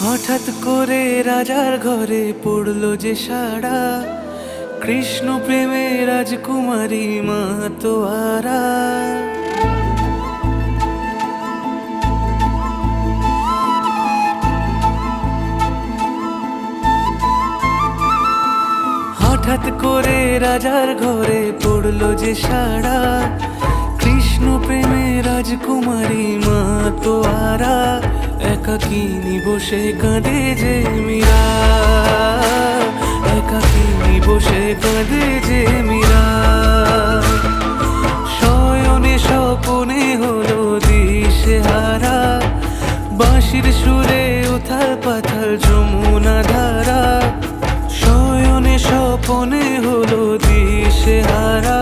হঠাৎ করে রাজার ঘরে পড়লো যে সাড়া, কৃষ্ণ প্রেমে রাজকুমারী মাতোয়ারা। হঠাৎ করে রাজার ঘরে পড়লো যে সাড়া, কৃষ্ণ প্রেমে রাজকুমারী মাতোয়ারা। একাকিনী বসে কাঁদে যে মীরা, একাকিনী বসে কাঁদে যে মীরা। শয়নে স্বপনে হলো দিশেহারা, বাঁশির সুরে উথাল পাথাল যমুনা ধারা। শয়নে স্বপনে হলো দিশেহারা,